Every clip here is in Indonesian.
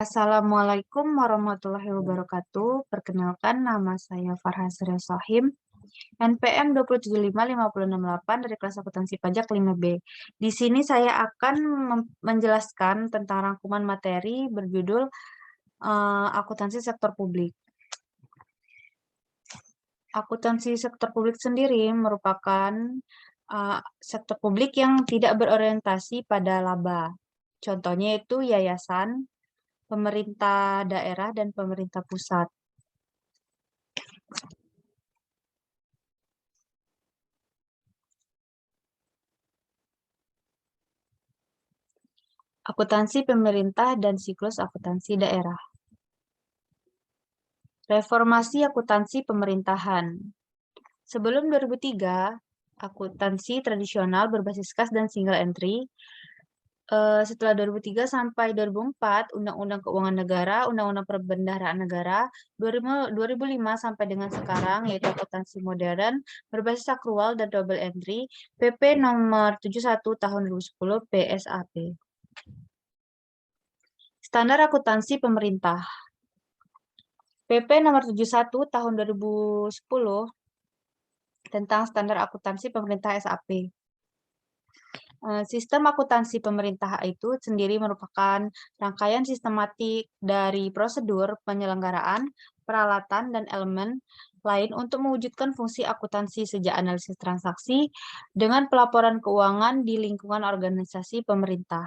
Assalamualaikum warahmatullahi wabarakatuh. Perkenalkan, nama saya Farha Surya Sohim, NPM 2755568 dari kelas akuntansi pajak 5B. Di sini saya akan menjelaskan tentang rangkuman materi berjudul akuntansi sektor publik. Akuntansi sektor publik sendiri merupakan sektor publik yang tidak berorientasi pada laba. Contohnya itu yayasan, pemerintah daerah, dan pemerintah pusat. Akuntansi pemerintah dan siklus akuntansi daerah. Reformasi akuntansi pemerintahan. Sebelum 2003, akuntansi tradisional berbasis kas dan single entry. Setelah 2003 sampai 2004, Undang-Undang Keuangan Negara, Undang-Undang Perbendaharaan Negara, 2005 sampai dengan sekarang, yaitu akuntansi modern, berbasis akrual dan double entry, PP nomor 71 tahun 2010, PSAP. Standar akuntansi pemerintah. PP nomor 71 tahun 2010 tentang standar akuntansi pemerintah SAP. Sistem akuntansi pemerintah itu sendiri merupakan rangkaian sistematik dari prosedur penyelenggaraan, peralatan, dan elemen lain untuk mewujudkan fungsi akuntansi sejak analisis transaksi dengan pelaporan keuangan di lingkungan organisasi pemerintah.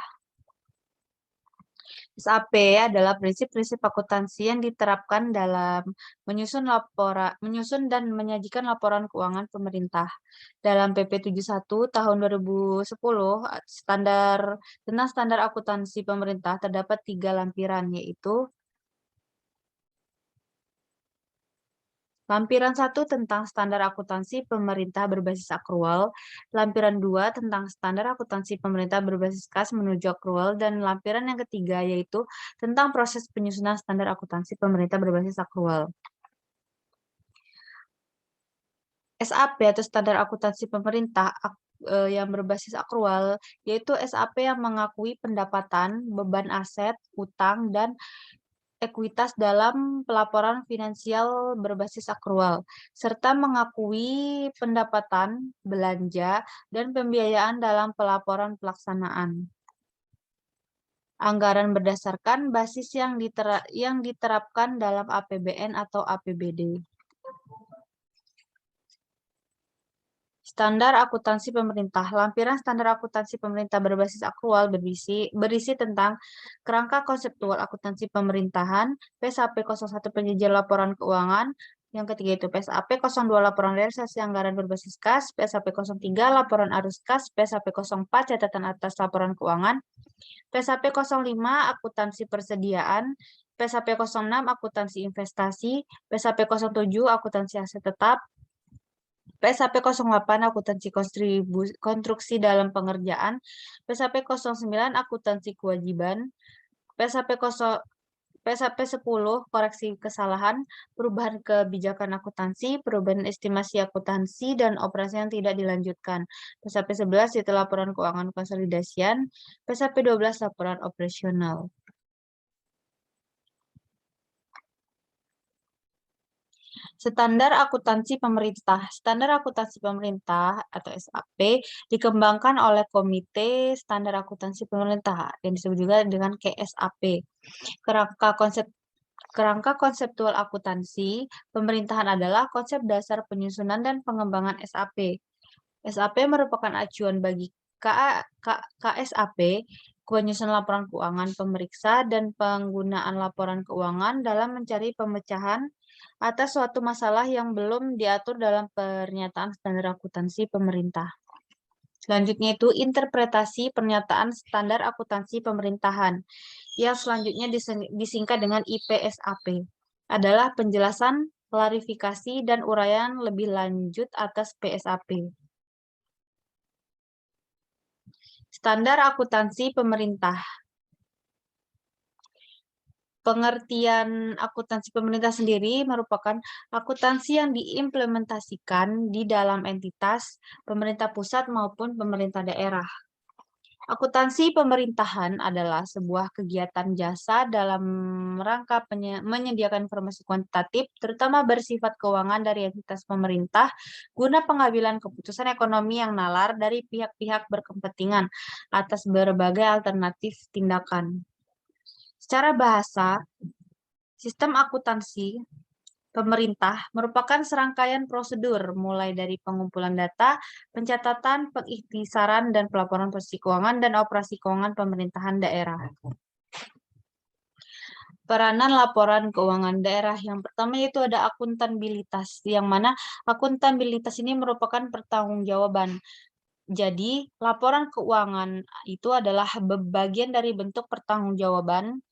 SAP adalah prinsip-prinsip akuntansi yang diterapkan dalam menyusun dan menyajikan laporan keuangan pemerintah. Dalam PP 71 tahun 2010, tentang standar akuntansi pemerintah terdapat 3 lampiran, yaitu Lampiran 1 tentang standar akuntansi pemerintah berbasis akrual, lampiran 2 tentang standar akuntansi pemerintah berbasis kas menuju akrual, dan lampiran yang ketiga yaitu tentang proses penyusunan standar akuntansi pemerintah berbasis akrual. SAP atau standar akuntansi pemerintah yang berbasis akrual, yaitu SAP yang mengakui pendapatan, beban aset, utang, dan ekuitas dalam pelaporan finansial berbasis akrual, serta mengakui pendapatan, belanja, dan pembiayaan dalam pelaporan pelaksanaan anggaran berdasarkan basis yang diterapkan dalam APBN atau APBD. Standar akuntansi pemerintah. Lampiran standar akuntansi pemerintah berbasis akrual berisi tentang kerangka konseptual akuntansi pemerintahan, PSAP 01 penjajah laporan keuangan, yang ketiga itu PSAP 02 laporan realisasi anggaran berbasis kas, PSAP 03 laporan arus kas, PSAP 04 catatan atas laporan keuangan, PSAP 05 akuntansi persediaan, PSAP 06 akuntansi investasi, PSAP 07 akuntansi aset tetap, PSAP 08 akuntansi konstruksi dalam pengerjaan, PSAP 09 akuntansi kewajiban, PSAP 10 koreksi kesalahan, perubahan kebijakan akuntansi, perubahan estimasi akuntansi, dan operasi yang tidak dilanjutkan. PSAP 11 itu laporan keuangan konsolidasian, PSAP 12 laporan operasional. Standar akuntansi pemerintah. Standar akuntansi pemerintah atau SAP dikembangkan oleh Komite Standar Akuntansi Pemerintah yang disebut juga dengan KSAP. Kerangka konseptual akuntansi pemerintahan adalah konsep dasar penyusunan dan pengembangan SAP. SAP merupakan acuan bagi KSAP, penyusunan laporan keuangan pemeriksa, dan penggunaan laporan keuangan dalam mencari pemecahan atas suatu masalah yang belum diatur dalam pernyataan standar akuntansi pemerintah. Selanjutnya itu interpretasi pernyataan standar akuntansi pemerintahan, yang selanjutnya disingkat dengan IPSAP, adalah penjelasan, klarifikasi, dan uraian lebih lanjut atas PSAP. Standar akuntansi pemerintah. Pengertian akuntansi pemerintah sendiri merupakan akuntansi yang diimplementasikan di dalam entitas pemerintah pusat maupun pemerintah daerah. Akuntansi pemerintahan adalah sebuah kegiatan jasa dalam rangka menyediakan informasi kuantitatif, terutama bersifat keuangan dari entitas pemerintah, guna pengambilan keputusan ekonomi yang nalar dari pihak-pihak berkepentingan atas berbagai alternatif tindakan. Secara bahasa, sistem akuntansi pemerintah merupakan serangkaian prosedur mulai dari pengumpulan data, pencatatan, pengikhtisaran, dan pelaporan posisi keuangan dan operasi keuangan pemerintahan daerah. Peranan laporan keuangan daerah yang pertama yaitu ada akuntabilitas, yang mana akuntabilitas ini merupakan pertanggungjawaban. Jadi, laporan keuangan itu adalah bagian dari bentuk pertanggungjawaban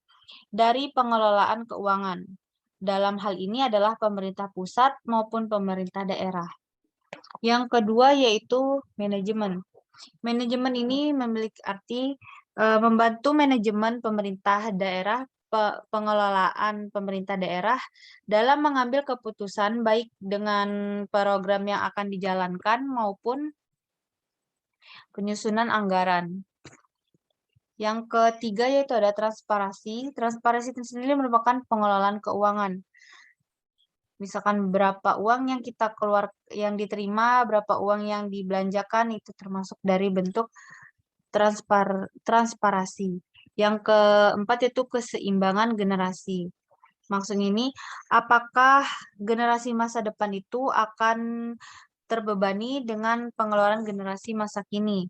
dari pengelolaan keuangan. Dalam hal ini adalah pemerintah pusat maupun pemerintah daerah. Yang kedua yaitu manajemen. Manajemen ini memiliki arti membantu manajemen pemerintah daerah, pengelolaan pemerintah daerah dalam mengambil keputusan baik dengan program yang akan dijalankan maupun penyusunan anggaran. Yang ketiga yaitu ada transparansi. Transparansi itu sendiri merupakan pengelolaan keuangan. Misalkan berapa uang yang kita yang diterima, berapa uang yang dibelanjakan, itu termasuk dari bentuk transparansi. Yang keempat yaitu keseimbangan generasi. Maksudnya ini, apakah generasi masa depan itu akan terbebani dengan pengeluaran generasi masa kini?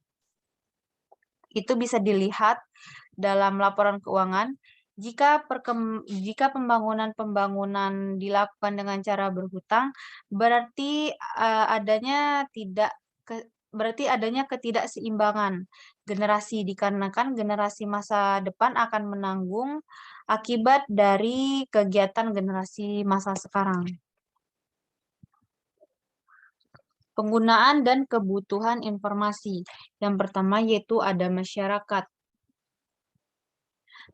Itu bisa dilihat dalam laporan keuangan. Jika pembangunan dilakukan dengan cara berhutang, berarti adanya ketidakseimbangan generasi, dikarenakan generasi masa depan akan menanggung akibat dari kegiatan generasi masa sekarang. Penggunaan dan kebutuhan informasi. Yang pertama yaitu ada masyarakat.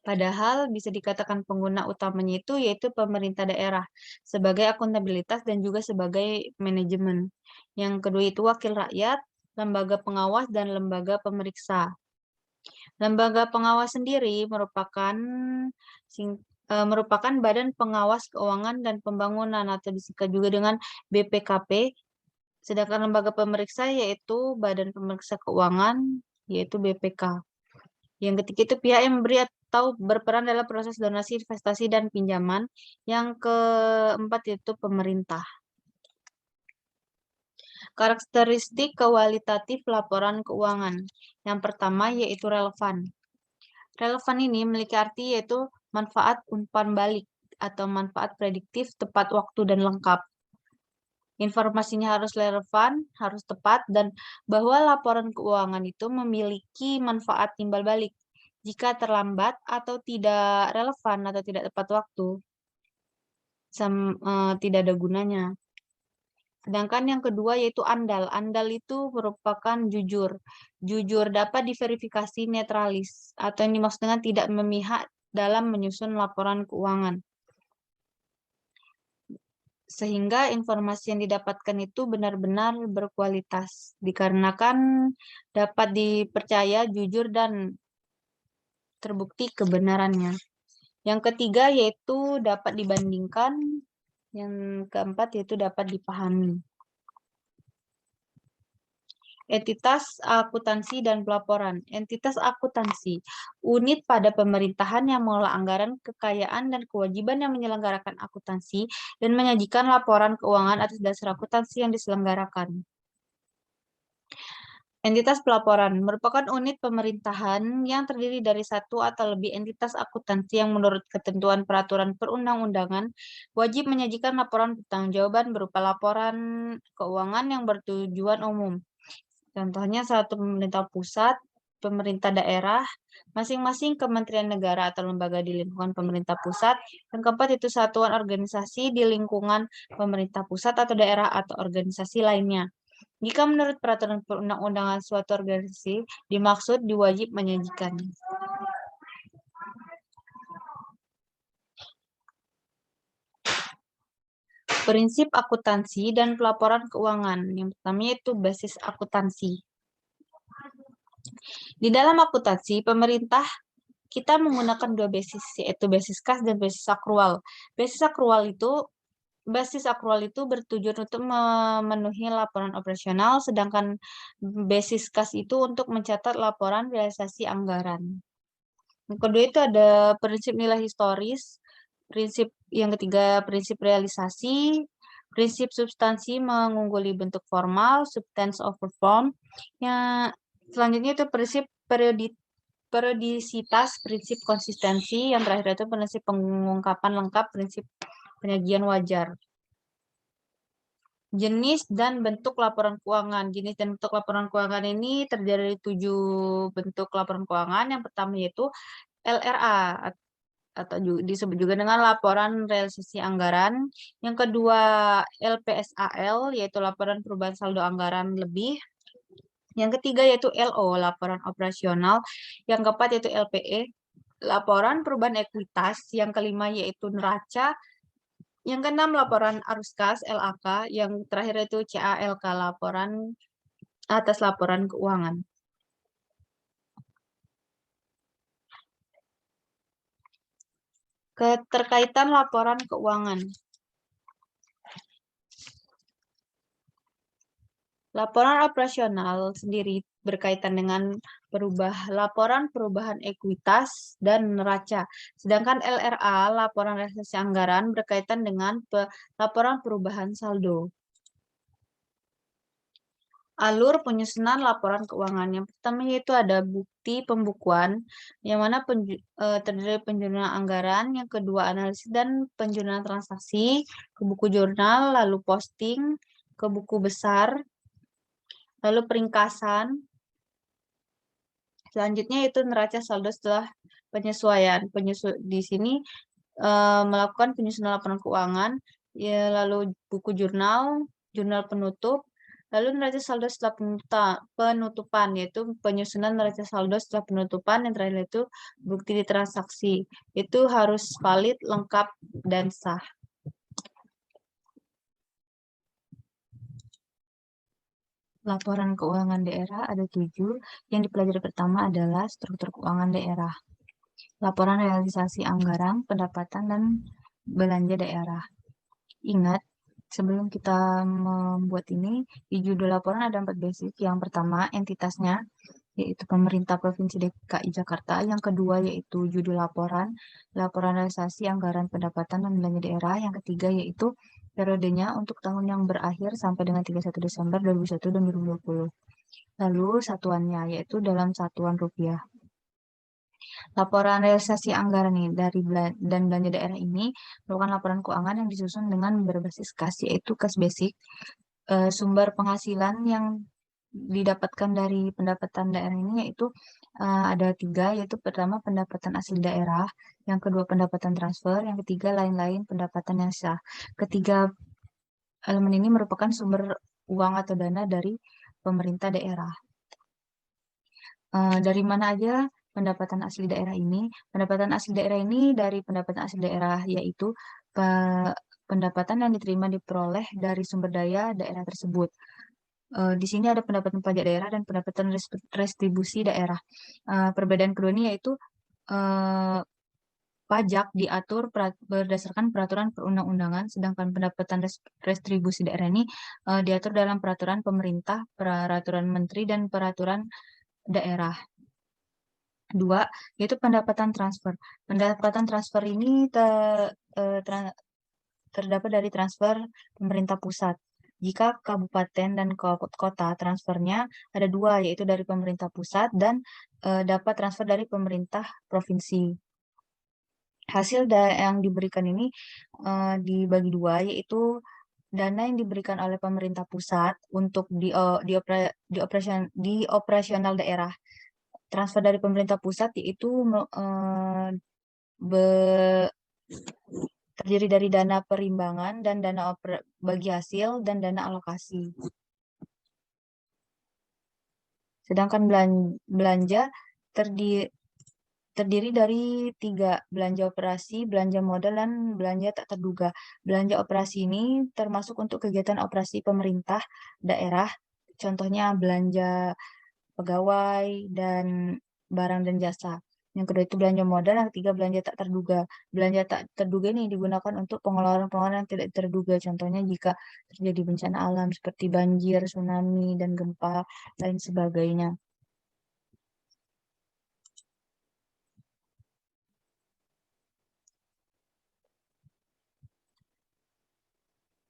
Padahal bisa dikatakan pengguna utamanya itu yaitu pemerintah daerah sebagai akuntabilitas dan juga sebagai manajemen. Yang kedua itu wakil rakyat, lembaga pengawas, dan lembaga pemeriksa. Lembaga pengawas sendiri merupakan Badan Pengawas Keuangan dan Pembangunan atau disingkat juga dengan BPKP. Sedangkan lembaga pemeriksa yaitu Badan Pemeriksa Keuangan yaitu BPK. Yang ketiga itu pihak yang memberi atau berperan dalam proses donasi, investasi, dan pinjaman. Yang keempat itu pemerintah. Karakteristik kualitatif laporan keuangan. Yang pertama yaitu relevan. Relevan ini memiliki arti yaitu manfaat umpan balik atau manfaat prediktif, tepat waktu, dan lengkap. Informasinya harus relevan, harus tepat, dan bahwa laporan keuangan itu memiliki manfaat timbal balik. Jika terlambat atau tidak relevan atau tidak tepat waktu, tidak ada gunanya. Sedangkan yang kedua yaitu andal. Andal itu merupakan jujur. Jujur dapat diverifikasi netralis atau yang dimaksud dengan tidak memihak dalam menyusun laporan keuangan. Sehingga informasi yang didapatkan itu benar-benar berkualitas, dikarenakan dapat dipercaya, jujur, dan terbukti kebenarannya. Yang ketiga yaitu dapat dibandingkan, yang keempat yaitu dapat dipahami. Entitas akuntansi dan pelaporan. Entitas akuntansi, unit pada pemerintahan yang mengelola anggaran, kekayaan, dan kewajiban yang menyelenggarakan akuntansi dan menyajikan laporan keuangan atas dasar akuntansi yang diselenggarakan. Entitas pelaporan merupakan unit pemerintahan yang terdiri dari satu atau lebih entitas akuntansi yang menurut ketentuan peraturan perundang-undangan wajib menyajikan laporan pertanggungjawaban berupa laporan keuangan yang bertujuan umum. Contohnya satu pemerintah pusat, pemerintah daerah, masing-masing kementerian negara atau lembaga di lingkungan pemerintah pusat. Yang keempat itu satuan organisasi di lingkungan pemerintah pusat atau daerah atau organisasi lainnya. Jika menurut peraturan perundang-undangan suatu organisasi dimaksud diwajib menyajikan. Prinsip akuntansi dan pelaporan keuangan. Yang pertama yaitu basis akuntansi. Di dalam akuntansi, pemerintah kita menggunakan dua basis, yaitu basis kas dan basis akrual. Basis akrual itu bertujuan untuk memenuhi laporan operasional, sedangkan basis kas itu untuk mencatat laporan realisasi anggaran. Yang kedua itu ada prinsip nilai historis, yang ketiga prinsip realisasi, prinsip substansi mengungguli bentuk formal, substance over form. Yang selanjutnya itu prinsip periodisitas, prinsip konsistensi, yang terakhir itu prinsip pengungkapan lengkap, prinsip penyajian wajar. Jenis dan bentuk laporan keuangan. Jenis dan bentuk laporan keuangan ini terdiri dari 7 bentuk laporan keuangan. Yang pertama yaitu LRA atau disebut juga dengan laporan realisasi anggaran. Yang kedua LPSAL yaitu laporan perubahan saldo anggaran lebih. Yang ketiga yaitu LO, laporan operasional. Yang keempat yaitu LPE, laporan perubahan ekuitas. Yang kelima yaitu neraca. Yang keenam laporan arus kas LAK. Yang terakhir itu CALK, laporan atas laporan keuangan. Keterkaitan laporan keuangan. Laporan operasional sendiri berkaitan dengan laporan perubahan ekuitas dan neraca. Sedangkan LRA, laporan realisasi anggaran, berkaitan dengan laporan perubahan saldo. Alur penyusunan laporan keuangan. Yang pertama yaitu ada bukti pembukuan, yang mana terdiri dari penjurnal anggaran. Yang kedua analisis dan penjurnalan transaksi, ke buku jurnal, lalu posting, ke buku besar, lalu peringkasan. Selanjutnya itu neraca saldo setelah penyesuaian. Di sini melakukan penyusunan laporan keuangan, ya, lalu buku jurnal, jurnal penutup, lalu neraca saldo setelah penutupan, yaitu penyusunan neraca saldo setelah penutupan. Yang terakhir itu bukti di transaksi. Itu harus valid, lengkap, dan sah. Laporan keuangan daerah ada 7. Yang dipelajari pertama adalah struktur keuangan daerah. Laporan realisasi anggaran, pendapatan, dan belanja daerah. Ingat, sebelum kita membuat ini, di judul laporan ada 4 basic. Yang pertama, entitasnya, yaitu pemerintah Provinsi DKI Jakarta. Yang kedua, yaitu judul laporan, laporan realisasi anggaran, pendapatan, dan belanja daerah. Yang ketiga, yaitu periodenya untuk tahun yang berakhir sampai dengan 31 Desember 2021 dan 2020. Lalu satuannya, yaitu dalam satuan rupiah. Laporan realisasi anggaran ini dan belanja daerah ini merupakan laporan keuangan yang disusun dengan berbasis kas, yaitu kas basic. Sumber penghasilan yang didapatkan dari pendapatan daerah ini yaitu ada 3, yaitu pertama pendapatan asli daerah, yang kedua pendapatan transfer, yang ketiga lain-lain pendapatan yang sah. Ketiga elemen ini merupakan sumber uang atau dana dari pemerintah daerah. Dari mana aja pendapatan asli daerah ini? Pendapatan asli daerah ini dari pendapatan asli daerah, yaitu pendapatan yang diterima diperoleh dari sumber daya daerah tersebut. Di sini ada pendapatan pajak daerah dan pendapatan restribusi daerah. Perbedaan kedua ini yaitu pajak diatur berdasarkan peraturan perundang-undangan, sedangkan pendapatan restribusi daerah ini diatur dalam peraturan pemerintah, peraturan menteri, dan peraturan daerah. 2, yaitu pendapatan transfer. Pendapatan transfer ini terdapat dari transfer pemerintah pusat. Jika kabupaten dan kota, transfernya ada 2, yaitu dari pemerintah pusat dan dapat transfer dari pemerintah provinsi. Hasil yang diberikan ini dibagi 2, yaitu dana yang diberikan oleh pemerintah pusat untuk di operasional daerah. Transfer dari pemerintah pusat yaitu terdiri dari dana perimbangan dan dana bagi hasil dan dana alokasi. Sedangkan belanja terdiri dari 3, belanja operasi, belanja modal, dan belanja tak terduga. Belanja operasi ini termasuk untuk kegiatan operasi pemerintah daerah. Contohnya belanja pegawai, dan barang dan jasa. Yang kedua itu belanja modal, yang ketiga belanja tak terduga. Belanja tak terduga ini digunakan untuk pengeluaran-pengeluaran yang tidak terduga. Contohnya jika terjadi bencana alam seperti banjir, tsunami, dan gempa, lain sebagainya.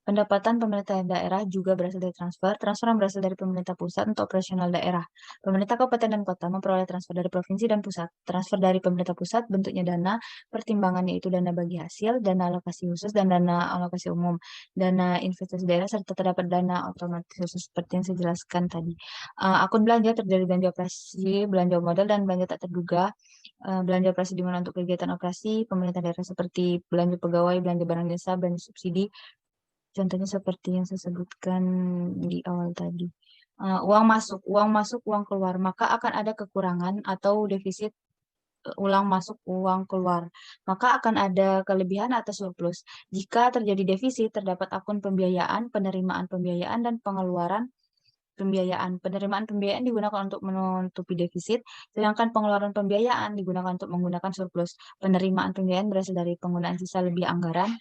Pendapatan pemerintah daerah juga berasal dari transfer. Transfer yang berasal dari pemerintah pusat untuk operasional daerah. Pemerintah kabupaten dan kota memperoleh transfer dari provinsi dan pusat. Transfer dari pemerintah pusat bentuknya dana, pertimbangannya itu dana bagi hasil, dana alokasi khusus, dan dana alokasi umum. Dana investasi daerah serta terdapat dana otomatis khusus seperti yang saya jelaskan tadi. Akun belanja terdiri dari belanja operasi, belanja modal, dan belanja tak terduga. Belanja operasi digunakan untuk kegiatan operasi pemerintah daerah seperti belanja pegawai, belanja barang jasa, belanja subsidi. Contohnya seperti yang saya sebutkan di awal tadi. Uang masuk, uang keluar, maka akan ada kekurangan atau defisit uang masuk, uang keluar. Maka akan ada kelebihan atau surplus. Jika terjadi defisit, terdapat akun pembiayaan, penerimaan pembiayaan, dan pengeluaran pembiayaan. Penerimaan pembiayaan digunakan untuk menutupi defisit, sedangkan pengeluaran pembiayaan digunakan untuk menggunakan surplus. Penerimaan pembiayaan berasal dari penggunaan sisa lebih anggaran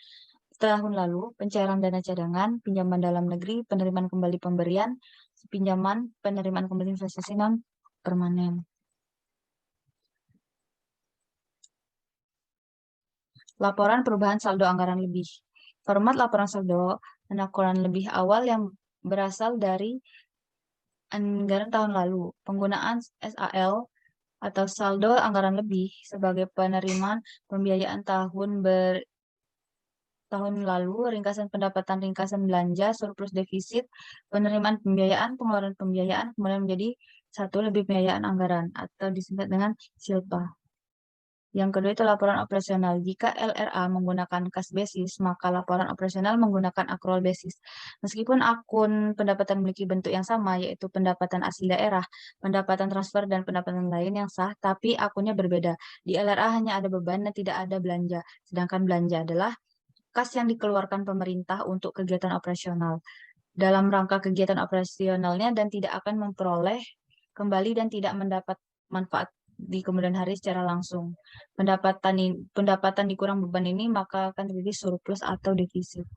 tahun lalu, pencairan dana cadangan, pinjaman dalam negeri, penerimaan kembali pemberian, pinjaman, penerimaan kembali investasi non permanen. Laporan perubahan saldo anggaran lebih. Format laporan saldo penakuran lebih awal yang berasal dari anggaran tahun lalu. Penggunaan SAL atau saldo anggaran lebih sebagai penerimaan pembiayaan tahun lalu, ringkasan pendapatan, ringkasan belanja, surplus defisit, penerimaan pembiayaan, pengeluaran pembiayaan, kemudian menjadi satu lebih pembiayaan anggaran atau disingkat dengan SILPA. Yang kedua itu laporan operasional. Jika LRA menggunakan kas basis, maka laporan operasional menggunakan accrual basis. Meskipun akun pendapatan memiliki bentuk yang sama, yaitu pendapatan asli daerah, pendapatan transfer, dan pendapatan lain yang sah, tapi akunnya berbeda. Di LRA hanya ada beban dan tidak ada belanja, sedangkan belanja adalah kas yang dikeluarkan pemerintah untuk kegiatan operasional dalam rangka kegiatan operasionalnya dan tidak akan memperoleh kembali dan tidak mendapat manfaat di kemudian hari secara langsung. Pendapatan dikurang beban ini maka akan terjadi surplus atau defisit.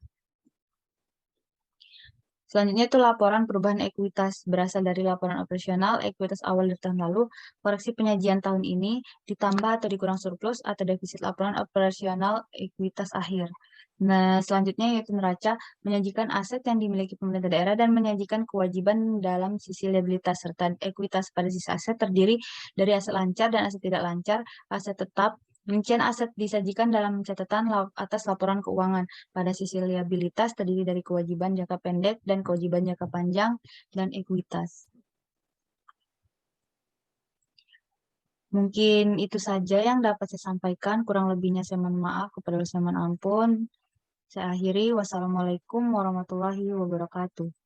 Selanjutnya itu laporan perubahan ekuitas berasal dari laporan operasional ekuitas awal dari tahun lalu, koreksi penyajian tahun ini ditambah atau dikurang surplus atau defisit laporan operasional ekuitas akhir. Nah, selanjutnya yaitu neraca menyajikan aset yang dimiliki pemerintah daerah dan menyajikan kewajiban dalam sisi liabilitas serta ekuitas pada sisi aset terdiri dari aset lancar dan aset tidak lancar, aset tetap. Rincian aset disajikan dalam catatan atas laporan keuangan. Pada sisi liabilitas terdiri dari kewajiban jangka pendek dan kewajiban jangka panjang dan ekuitas. Mungkin itu saja yang dapat saya sampaikan. Kurang lebihnya saya mohon maaf. Kepada saya mohon ampun. Saya akhiri. Wassalamualaikum warahmatullahi wabarakatuh.